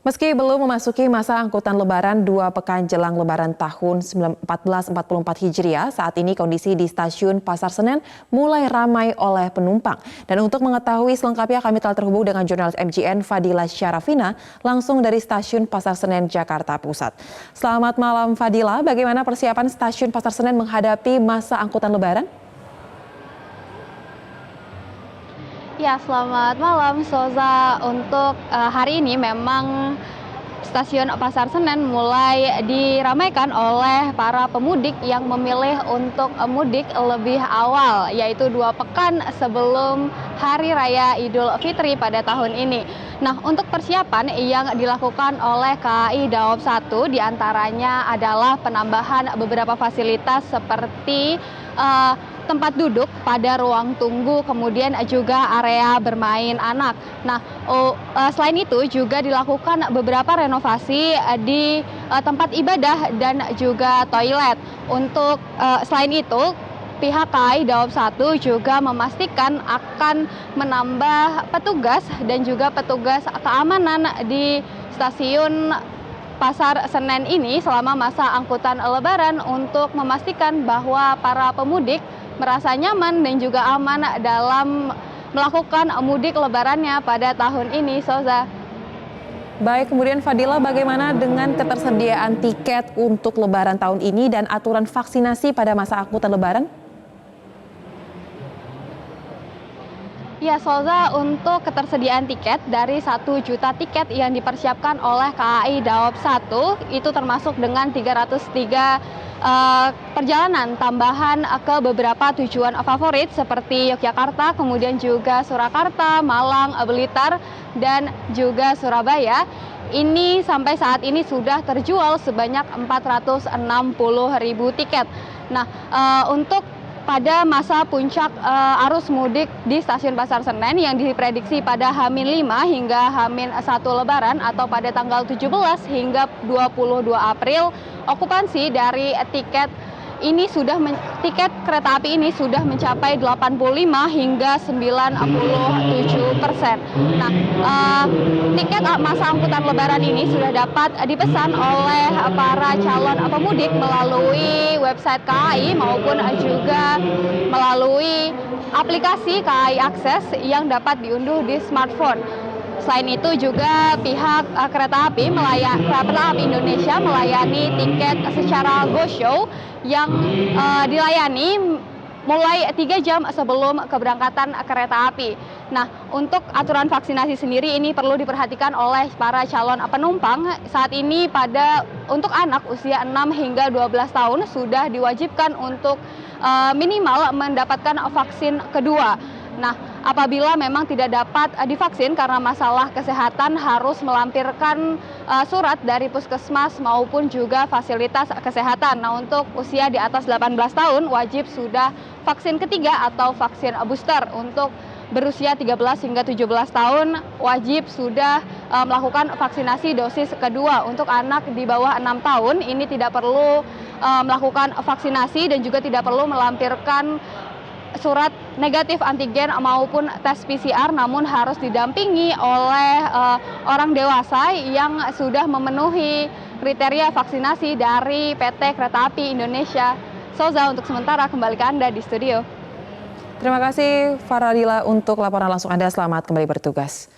Meski belum memasuki masa angkutan lebaran 2 pekan jelang lebaran tahun 1444 Hijriah, saat ini kondisi di stasiun Pasar Senen mulai ramai oleh penumpang. Dan untuk mengetahui selengkapnya kami telah terhubung dengan jurnalis MGN Fadila Syarafina langsung dari stasiun Pasar Senen, Jakarta Pusat. Selamat malam Fadila, bagaimana persiapan stasiun Pasar Senen menghadapi masa angkutan lebaran? Ya, selamat malam Soza. Untuk hari ini memang stasiun Pasar Senen mulai diramaikan oleh para pemudik yang memilih untuk mudik lebih awal, yaitu 2 pekan sebelum Hari Raya Idul Fitri pada tahun ini. Nah, untuk persiapan yang dilakukan oleh KAI Daob 1 diantaranya adalah penambahan beberapa fasilitas seperti tempat duduk pada ruang tunggu, kemudian juga area bermain anak. Nah, selain itu juga dilakukan beberapa renovasi di tempat ibadah dan juga toilet. Untuk selain itu, pihak KAI Daob 1 juga memastikan akan menambah petugas dan juga petugas keamanan di stasiun Pasar Senen ini selama masa angkutan lebaran untuk memastikan bahwa para pemudik merasa nyaman dan juga aman dalam melakukan mudik lebarannya pada tahun ini, Soza. Baik, kemudian Fadila, bagaimana dengan ketersediaan tiket untuk lebaran tahun ini dan aturan vaksinasi pada masa angkutan lebaran? Ya, Soza, untuk ketersediaan tiket dari 1 juta tiket yang dipersiapkan oleh KAI Daob 1 itu termasuk dengan 303 perjalanan tambahan ke beberapa tujuan favorit seperti Yogyakarta, kemudian juga Surakarta, Malang, Blitar, dan juga Surabaya. Ini sampai saat ini sudah terjual sebanyak 460.000 tiket. Nah, untuk pada masa puncak arus mudik di stasiun Pasar Senen yang diprediksi pada H-5 hingga H-1 Lebaran atau pada tanggal 17 hingga 22 April, okupansi dari tiket kereta api ini sudah mencapai 85 hingga 97%. Nah, tiket masa angkutan lebaran ini sudah dapat dipesan oleh para calon pemudik melalui website KAI maupun juga melalui aplikasi KAI Akses yang dapat diunduh di smartphone. Selain itu juga pihak kereta api Indonesia melayani tiket secara go show yang dilayani mulai 3 jam sebelum keberangkatan kereta api. Nah, untuk aturan vaksinasi sendiri ini perlu diperhatikan oleh para calon penumpang. Saat ini untuk anak usia 6 hingga 12 tahun sudah diwajibkan untuk minimal mendapatkan vaksin kedua. Nah, apabila memang tidak dapat divaksin karena masalah kesehatan harus melampirkan surat dari puskesmas maupun juga fasilitas kesehatan. Nah, untuk usia di atas 18 tahun wajib sudah vaksin ketiga atau vaksin booster. Untuk berusia 13 hingga 17 tahun wajib sudah melakukan vaksinasi dosis kedua. Untuk anak di bawah 6 tahun ini tidak perlu melakukan vaksinasi dan juga tidak perlu melampirkan surat negatif antigen maupun tes PCR, namun harus didampingi oleh orang dewasa yang sudah memenuhi kriteria vaksinasi dari PT Kereta Api Indonesia. Soza, untuk sementara kembali ke Anda di studio. Terima kasih Fadila untuk laporan langsung Anda, selamat kembali bertugas.